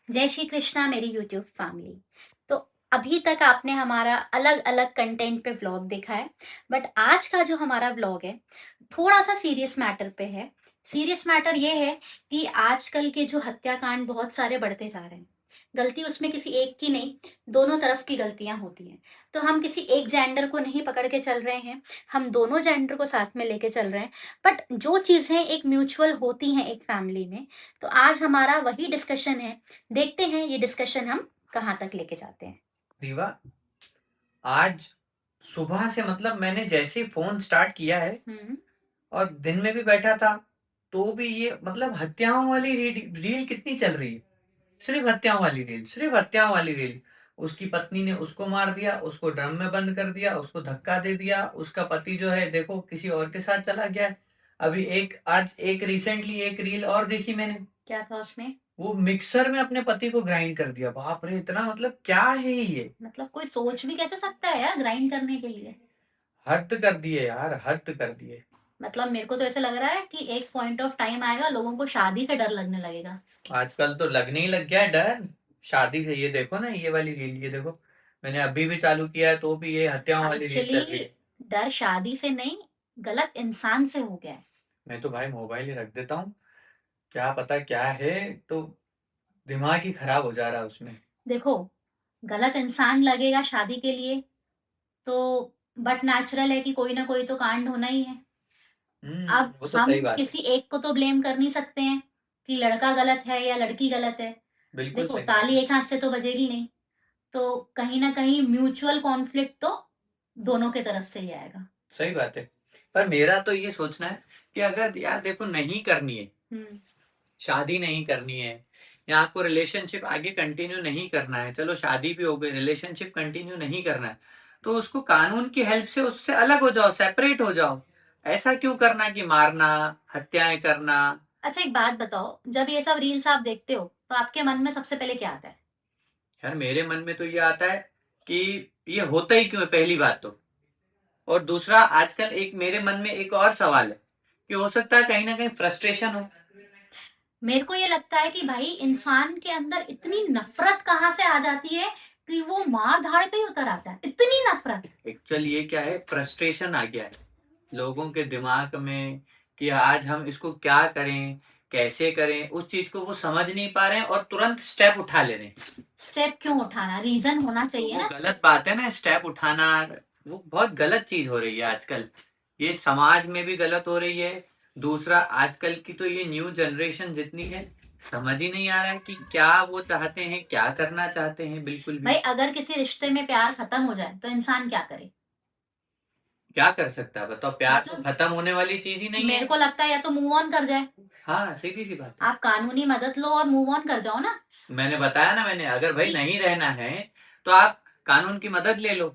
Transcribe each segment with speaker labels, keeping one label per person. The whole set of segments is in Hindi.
Speaker 1: जय श्री कृष्णा मेरी यूट्यूब फैमिली। तो अभी तक आपने हमारा अलग अलग कंटेंट पे व्लॉग देखा है। बट आज का जो हमारा व्लॉग है थोड़ा सा सीरियस मैटर पे है। सीरियस मैटर ये है कि आजकल के जो हत्याकांड बहुत सारे बढ़ते जा रहे हैं। गलती उसमें किसी एक की नहीं, दोनों तरफ की गलतियां होती हैं। तो हम किसी एक जेंडर को नहीं पकड़ के चल रहे हैं, हम दोनों जेंडर को साथ में लेके चल रहे हैं। बट जो चीज़ें एक म्यूचुअल होती हैं एक फैमिली में, तो आज हमारा वही डिस्कशन है। देखते हैं ये डिस्कशन हम कहाँ तक लेके जाते हैं।
Speaker 2: रीवा, आज सुबह से मतलब मैंने जैसे ही फोन स्टार्ट किया है
Speaker 1: हम्म।
Speaker 2: और दिन में भी बैठा था तो भी ये मतलब हत्याओं वाली रील कितनी चल रही है। सिर्फ हत्याओं वाली रील, सिर्फ हत्याओं वाली रील। उसकी पत्नी ने उसको मार दिया, उसको ड्रम में बंद कर दिया, उसको धक्का दे दिया, उसका पति जो है देखो किसी और के साथ चला गया है। अभी एक आज एक रिसेंटली एक रील और देखी मैंने।
Speaker 1: क्या था उसमें?
Speaker 2: वो मिक्सर में अपने पति को ग्राइंड कर दिया। बाप रे, इतना मतलब क्या है ये।
Speaker 1: मतलब कोई सोच भी कैसे सकता है यार ग्राइंड करने के लिए।
Speaker 2: हद कर दिए यार, हद कर दिए।
Speaker 1: मतलब मेरे को तो ऐसे लग रहा है कि एक पॉइंट ऑफ टाइम आएगा लोगों को शादी से डर लगने लगेगा।
Speaker 2: आजकल तो लगने ही लग गया है डर शादी से। ये देखो ना, ये वाली रील, ये देखो। मैंने अभी भी चालू किया है तो भी ये हत्याओं वाली रील चल रही
Speaker 1: एक्चुअली
Speaker 2: है।
Speaker 1: डर शादी से नहीं, गलत इंसान से हो गया है।
Speaker 2: मैं तो भाई मोबाइल ही रख देता हूँ। क्या पता क्या है। तो दिमाग ही खराब हो जा रहा है उसमें।
Speaker 1: देखो, गलत इंसान लगेगा शादी के लिए तो बट नेचुरल है कि कोई ना कोई तो कांड होना ही है। अब
Speaker 2: वो तो
Speaker 1: हम
Speaker 2: सही बात है।
Speaker 1: किसी एक को तो ब्लेम कर नहीं सकते हैं कि लड़का गलत है या लड़की गलत है।
Speaker 2: बिल्कुल
Speaker 1: देखो,
Speaker 2: सही बात
Speaker 1: ताली
Speaker 2: है।
Speaker 1: एक हाथ से तो बजेगी नहीं। तो कहीं ना कहीं म्यूचुअल कॉन्फ्लिक्ट तो दोनों के तरफ से ही आएगा।
Speaker 2: सही बात है। पर मेरा तो ये सोचना है कि अगर यार देखो नहीं करनी है,
Speaker 1: हम्म।
Speaker 2: शादी नहीं करनी है, या आपको रिलेशनशिप आगे कंटिन्यू नहीं करना है, चलो शादी भी हो गई, रिलेशनशिप कंटिन्यू नहीं करना है, तो उसको कानून की हेल्प से उससे अलग हो जाओ, सेपरेट हो जाओ। ऐसा क्यों करना कि मारना, हत्याएं करना।
Speaker 1: अच्छा, एक बात बताओ, जब ये सब रील्स आप देखते हो तो आपके मन में सबसे पहले क्या आता है?
Speaker 2: यार मेरे मन में तो ये आता है कि ये होता ही क्यों है, पहली बात तो। और दूसरा, आजकल एक मेरे मन में एक और सवाल है कि हो सकता है कहीं ना कहीं फ्रस्ट्रेशन हो।
Speaker 1: मेरे को ये लगता है कि भाई इंसान के अंदर इतनी नफरत कहाँ से आ जाती है कि वो मार धाड़ पे ही उतर आता है, इतनी नफरत।
Speaker 2: एक्चुअल ये क्या है, फ्रस्ट्रेशन आ गया है लोगों के दिमाग में कि आज हम इसको क्या करें, कैसे करें। उस चीज को वो समझ नहीं पा रहे हैं और तुरंत स्टेप उठा ले रहे हैं।
Speaker 1: स्टेप क्यों उठाना, रीजन होना
Speaker 2: तो
Speaker 1: चाहिए
Speaker 2: वो
Speaker 1: ना।
Speaker 2: गलत बात है ना, स्टेप उठाना। वो बहुत गलत चीज हो रही है आजकल। ये समाज में भी गलत हो रही है। दूसरा, आजकल की तो ये न्यू जनरेशन जितनी है, समझ ही नहीं आ रहा है कि क्या वो चाहते हैं, क्या करना चाहते हैं, बिल्कुल
Speaker 1: भाई
Speaker 2: भी।
Speaker 1: अगर किसी रिश्ते में प्यार खत्म हो जाए तो इंसान क्या करे?
Speaker 2: क्या कर सकता है बताओ, प्यार तो
Speaker 1: मतलब
Speaker 2: खत्म होने वाली चीज ही नहीं है।
Speaker 1: मेरे को लगता है या तो मूव ऑन कर जाए।
Speaker 2: हाँ, सीधी सी बात है।
Speaker 1: आप कानूनी मदद लो और मूव ऑन कर जाओ ना।
Speaker 2: मैंने बताया ना, मैंने अगर भाई
Speaker 1: कि
Speaker 2: नहीं रहना है तो आप कानून की मदद ले लो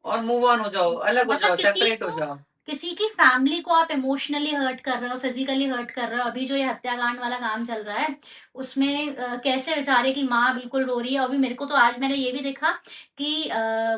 Speaker 2: और मूव ऑन हो जाओ, अलग हो
Speaker 1: मतलब
Speaker 2: जाओ, सेपरेट हो जाओ।
Speaker 1: किसी की फैमिली को आप इमोशनली हर्ट कर रहे हो, फिजिकली हर्ट कर रहे हो। अभी जो ये हत्याकांड वाला काम चल रहा है उसमें कैसे बेचारे की माँ बिल्कुल रो रही है। अभी मेरे को तो आज मैंने ये भी देखा कि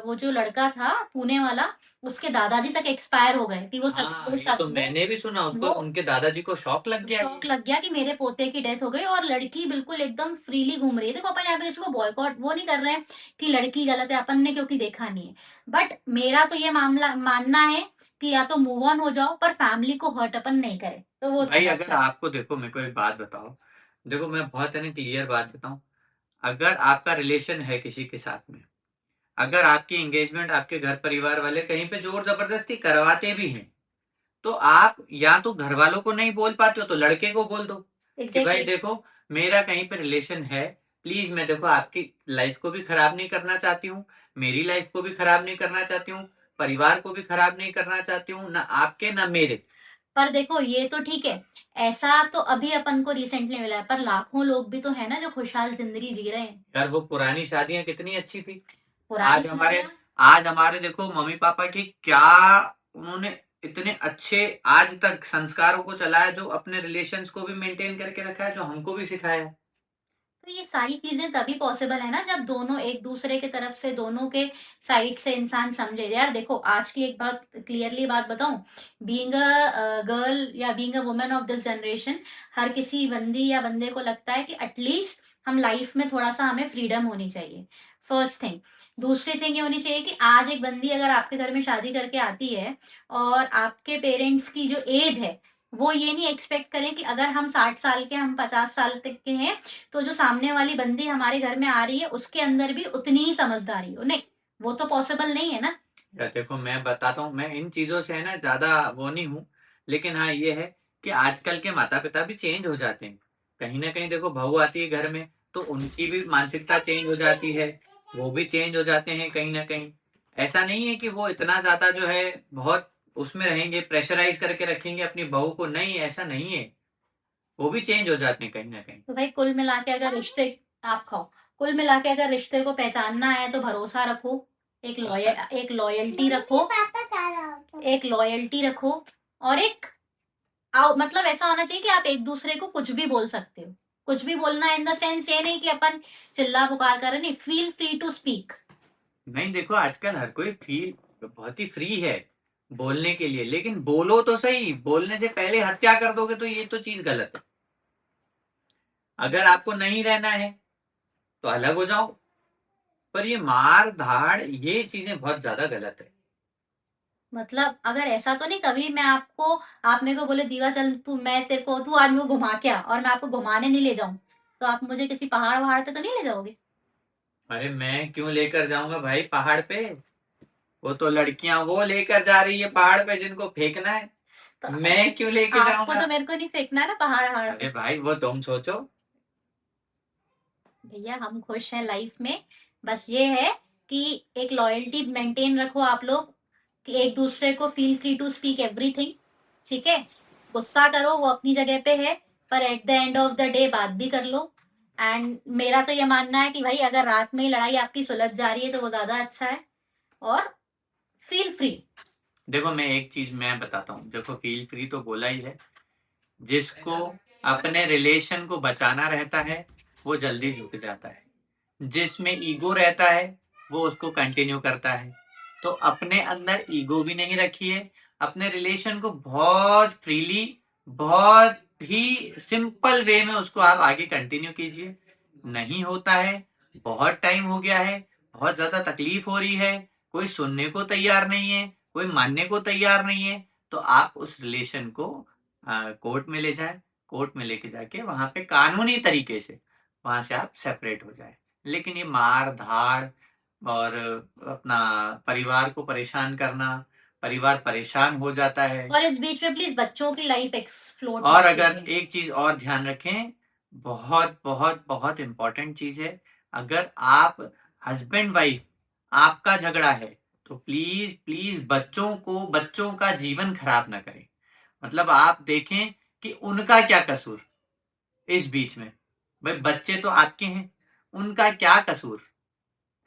Speaker 1: वो जो लड़का था पुणे वाला, उसके दादाजी तक एक्सपायर हो गए कि
Speaker 2: हाँ, ये तो मैंने भी सुना, उसको
Speaker 1: वो
Speaker 2: उनके दादाजी को शौक लग गया
Speaker 1: शौक
Speaker 2: ये।
Speaker 1: लग गया कि मेरे पोते की डेथ हो गई और लड़की बिल्कुल एकदम फ्रीली घूम रही है। देखो, अपन यहाँ पे इसको बॉयकॉट वो नहीं कर रहे हैं कि लड़की गलत है, अपन ने क्योंकि देखा नहीं है। बट मेरा तो ये मामला मानना है कि या तो मूव ऑन हो जाओ पर फैमिली को हर्ट अपन नहीं करे तो वो
Speaker 2: भाई
Speaker 1: ज्यादा
Speaker 2: अगर
Speaker 1: अच्छा है।
Speaker 2: आपको, देखो मेरे को एक बात बताओ। देखो मैं बहुत है ना क्लियर बात बताऊं। अगर आपका रिलेशन है किसी के साथ में, अगर आपकी एंगेजमेंट आपके घर परिवार वाले कहीं पे जोर जबरदस्ती करवाते भी हैं, तो आप या तो घर वालों को नहीं बोल पाते हो तो लड़के को बोल दो कि भाई
Speaker 1: एग्जैक्टली।
Speaker 2: देखो, मेरा कहीं पे रिलेशन है, प्लीज मैं देखो आपकी लाइफ को भी खराब नहीं करना चाहती हूँ, मेरी लाइफ को भी खराब नहीं करना चाहती हूँ, परिवार को भी खराब नहीं करना चाहती हूँ, ना आपके ना मेरे।
Speaker 1: पर देखो ये तो ठीक है, ऐसा तो अभी अपन को रिसेंटली मिला है, पर लाखों लोग भी तो है ना जो खुशहाल जिंदगी जी रहे हैं।
Speaker 2: यार वो पुरानी शादियां कितनी अच्छी थी।
Speaker 1: पुरानी
Speaker 2: आज हमारे
Speaker 1: शादियां।
Speaker 2: आज हमारे देखो मम्मी पापा की क्या, उन्होंने इतने अच्छे आज तक संस्कारों को चलाया, जो अपने रिलेशंस को भी मेंटेन करके रखा है, जो हमको भी सिखाया है।
Speaker 1: तो ये सारी चीजें तभी पॉसिबल है ना जब दोनों एक दूसरे के तरफ से, दोनों के साइड से इंसान समझे। यार देखो, आज की एक बात क्लियरली बात बताऊं, बीइंग अ गर्ल या being a woman of this generation, हर किसी बंदी या बंदे को लगता है कि एटलीस्ट हम लाइफ में थोड़ा-सा हमें फ्रीडम होनी चाहिए, फर्स्ट थिंग। दूसरी थिंग ये होनी चाहिए कि आज एक बंदी अगर आपके घर में शादी करके आती है और आपके पेरेंट्स की जो एज है, वो ये नहीं एक्सपेक्ट करें कि अगर हम 60 साल के, हम 50 साल तक के हैं, तो जो सामने वाली बंदी हमारे घर में आ रही है, उसके अंदर भी उतनी ही समझदारी हो। नहीं, वो तो पॉसिबल नहीं है ना।
Speaker 2: या देखो मैं बताता हूँ, मैं इन चीजों से है ना ज्यादा वो नहीं हूँ, लेकिन हाँ ये है कि आजकल के माता पिता भी चेंज हो जाते हैं। कहीं ना कहीं देखो बहू आती है घर में तो उनकी भी मानसिकता चेंज हो जाती है, वो भी चेंज हो जाते हैं कहीं ना कहीं। ऐसा नहीं है कि वो इतना ज्यादा जो है बहुत उसमें रहेंगे, प्रेशराइज करके रखेंगे अपनी बहू को, नहीं ऐसा नहीं है, वो भी चेंज हो जाते हैं कहीं ना कहीं।
Speaker 1: तो भाई कुल मिला के अगर रिश्ते, आप खाओ, कुल मिला के अगर रिश्ते को पहचानना है तो भरोसा रखो, एक लॉयल्टी रखो, एक लॉयल्टी रखो, और एक मतलब ऐसा होना चाहिए कि आप एक दूसरे को कुछ भी बोल सकते हो। कुछ भी बोलना इन द सेंस ये नहीं कि अपन चिल्ला पुकार कर रहे, नहीं, फील फ्री टू स्पीक।
Speaker 2: नहीं देखो आजकल हर कोई फील बहुत ही फ्री है बोलने के लिए, लेकिन बोलो तो सही, बोलने से पहले हत्या कर दोगे तो ये तो चीज गलत है। अगर आपको नहीं रहना है तो अलग हो जाओ, पर ये मार धाड़ ये चीजें बहुत ज्यादा गलत है।
Speaker 1: मतलब अगर ऐसा तो नहीं कभी मैं आपको, आप मेरे को बोले दीवा चल तू, मैं तेरे को, तू आज मेरे को घुमा के आ, और मैं आपको घुमाने नहीं ले जाऊं, तो आप मुझे किसी पहाड़ वहाड़ पे तो नहीं ले जाओगे?
Speaker 2: अरे मैं क्यों लेकर जाऊंगा भाई पहाड़ पे, वो तो लड़कियां वो लेकर जा रही है पहाड़ पे जिनको फेंकना है,
Speaker 1: तो
Speaker 2: मैं क्यों लेके
Speaker 1: आपको
Speaker 2: जाऊंगा।
Speaker 1: तो मेरे को नहीं फेंकना है ना पहाड़ वहाड़
Speaker 2: अरे
Speaker 1: से।
Speaker 2: भाई वो तुम सोचो।
Speaker 1: भैया हम खुश हैं लाइफ में, बस ये है कि एक लॉयल्टी मेंटेन रखो आप लोग, कि एक दूसरे को feel free to speak everything, ठीक है? गुस्सा करो वो अपनी जगह पे है, पर at the end of the day बात भी कर लो। एंड मेरा तो ये मानना है कि भाई अगर रात में ही लड़ाई आपकी सुलझ जा रही है तो वो ज्यादा अच्छा है, और फील फ्री।
Speaker 2: देखो मैं एक चीज मैं बताता हूँ, देखो फील फ्री तो बोला ही है, जिसको अपने रिलेशन को बचाना रहता है वो जल्दी झुक जाता है, जिसमें ईगो रहता है वो उसको कंटिन्यू करता है। तो अपने अंदर ईगो भी नहीं रखिए, अपने रिलेशन को बहुत फ्रीली, बहुत ही सिंपल वे में उसको आप आगे कंटिन्यू कीजिए। नहीं होता है, बहुत टाइम हो गया है, बहुत ज्यादा तकलीफ हो रही है, कोई सुनने को तैयार नहीं है, कोई मानने को तैयार नहीं है, तो आप उस रिलेशन को कोर्ट में ले जाए, कोर्ट में लेके जाके वहां पे कानूनी तरीके से वहां से आप सेपरेट हो जाए। लेकिन ये मार धाड़ और अपना परिवार को परेशान करना, परिवार परेशान हो जाता है।
Speaker 1: और इस बीच में प्लीज बच्चों की लाइफ एक्सप्लोर
Speaker 2: और
Speaker 1: मत
Speaker 2: अगर
Speaker 1: कीजिए।
Speaker 2: एक चीज और ध्यान रखें, बहुत बहुत बहुत इंपॉर्टेंट चीज है, अगर आप हस्बैंड वाइफ आपका झगड़ा है तो प्लीज प्लीज बच्चों को, बच्चों का जीवन खराब ना करें। मतलब आप देखें कि उनका क्या कसूर इस बीच में, भाई बच्चे तो आपके हैं, उनका क्या कसूर,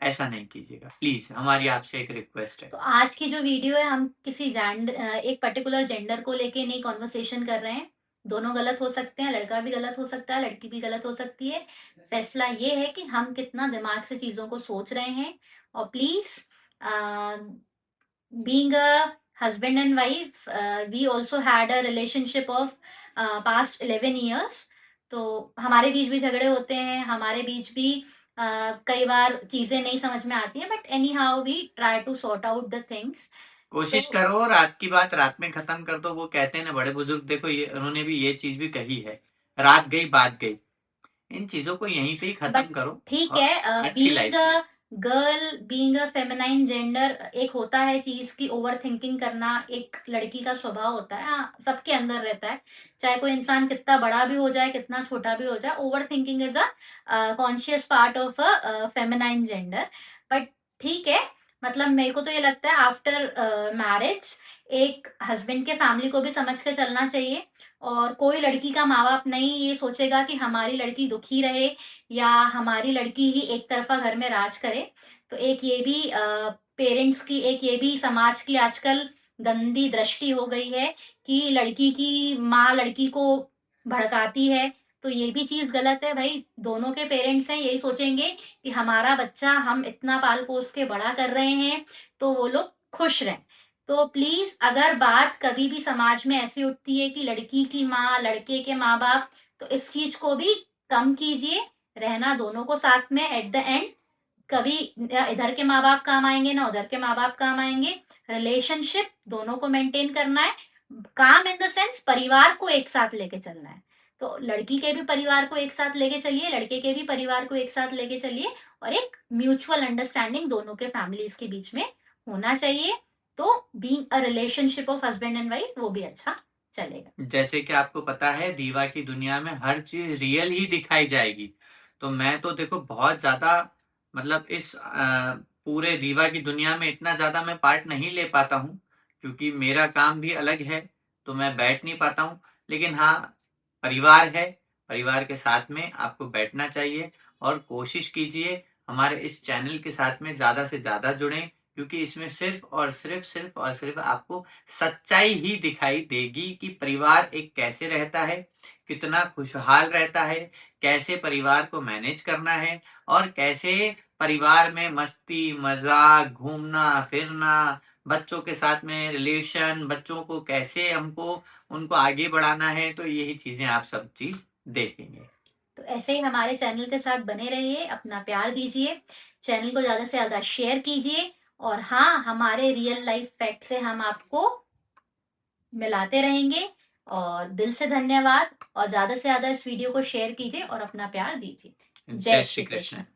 Speaker 2: ऐसा नहीं कीजिएगा प्लीज, हमारी आपसे एक रिक्वेस्ट है।
Speaker 1: तो आज की जो वीडियो है, हम किसी एक पर्टिकुलर जेंडर को लेके नहीं कॉन्वर्सेशन कर रहे हैं। दोनों गलत हो सकते हैं, लड़का भी गलत हो सकता है, लड़की भी गलत हो सकती है। फैसला ये है कि हम कितना दिमाग से चीजों को सोच रहे हैं। और please, being a husband and wife, we also had a relationship of past 11 years. तो हमारे बीच भी झगड़े होते हैं, हमारे बीच भी कई बार चीजें नहीं समझ में आती हैं, but anyhow we try to sort out the things.
Speaker 2: कोशिश
Speaker 1: तो
Speaker 2: करो रात की बात रात में खत्म कर दो, वो कहते हैं ना बड़े बुजुर्ग, देखो ये उन्होंने भी ये चीज भी कही है, रात गई बात गई, इन चीजों को यहीं पे ही
Speaker 1: बट
Speaker 2: खत्म करो
Speaker 1: ठीक
Speaker 2: और
Speaker 1: है,
Speaker 2: अच्छी life
Speaker 1: being
Speaker 2: Jio.
Speaker 1: A girl, being a feminine gender, एक होता है चीज की ओवर थिंकिंग करना, एक लड़की का स्वभाव होता है, हाँ, सबके अंदर रहता है। चाहे कोई इंसान कितना बड़ा भी हो जाए, कितना छोटा भी हो जाए, over thinking is a conscious part of a feminine gender. But ठीक है, मतलब मेरे को तो ये लगता है आफ्टर मैरिज एक हस्बैंड के फैमिली को भी समझ के चलना चाहिए। और कोई लड़की का माँ बाप नहीं ये सोचेगा कि हमारी लड़की दुखी रहे या हमारी लड़की ही एक तरफा घर में राज करे। तो एक ये भी पेरेंट्स की, एक ये भी समाज की आजकल गंदी दृष्टि हो गई है कि लड़की की माँ लड़की को भड़काती है। तो ये भी चीज गलत है भाई। दोनों के पेरेंट्स हैं, यही सोचेंगे कि हमारा बच्चा हम इतना पाल पोस के बड़ा कर रहे हैं तो वो लोग खुश रहें। तो प्लीज, अगर बात कभी भी समाज में ऐसी उठती है कि लड़की की माँ, लड़के के माँ बाप, तो इस चीज को भी कम कीजिए। रहना दोनों को साथ में एट द एंड, कभी इधर के माँ-बाप काम आएँगे, ना उधर के माँ-बाप काम आएँगे। रिलेशनशिप दोनों को मेंटेन करना है। काम इन द सेंस परिवार को एक साथ लेके चलना है। तो लड़की के भी परिवार को एक साथ लेके चलिए, लड़के के भी परिवार को एक साथ लेके चलिए और एक म्यूचुअल अंडरस्टैंडिंग दोनों के फैमिलीज़ के बीच में होना चाहिए। तो being a relationship of husband and wife वो भी अच्छा चलेगा।
Speaker 2: जैसे कि आपको पता है दीवा की दुनिया में हर चीज़ रियल ही दिखाई जाएगी। तो मैं तो देखो बहुत ज़्यादा मतलब इस पूरे दीवा की दुनिया में इतना ज़्यादा मैं पार्ट नहीं ले पाता हूँ, क्योंकि मेरा काम भी अलग है, तो मैं बैठ नहीं पाता हूँ। लेकिन हाँ, परिवार है, परिवार के साथ में आपको बैठना चाहिए और कोशिश कीजिए हमारे इस चैनल के साथ में ज़्यादा से ज़्यादा जुड़ें, क्योंकि इसमें सिर्फ़ आपको सच्चाई ही दिखाई देगी कि परिवार एक कैसे रहता है, कितना खुशहाल रहता है, कैसे परिवार को मैनेज करना है और कैसे परिवार में मस्ती, मज़ाक, घूमना-फिरना, बच्चों के साथ में रिलेशन, बच्चों को कैसे हमको उनको आगे बढ़ाना है, तो यही चीज़ें आप सब चीज़ देखेंगे।
Speaker 1: तो ऐसे ही हमारे चैनल के साथ बने रहिए, अपना प्यार दीजिए, चैनल को ज़्यादा से ज़्यादा शेयर कीजिए और हाँ, हमारे रियल लाइफ फैक्ट से हम आपको मिलाते रहेंगे और दिल से धन्यवाद और ज़्यादा से ज़्यादा इस वीडियो को शेयर कीजिए और अपना प्यार दीजिए।
Speaker 2: जय
Speaker 1: जय
Speaker 2: श्री
Speaker 1: श्री
Speaker 2: कृष्ण।
Speaker 1: कृष्ण।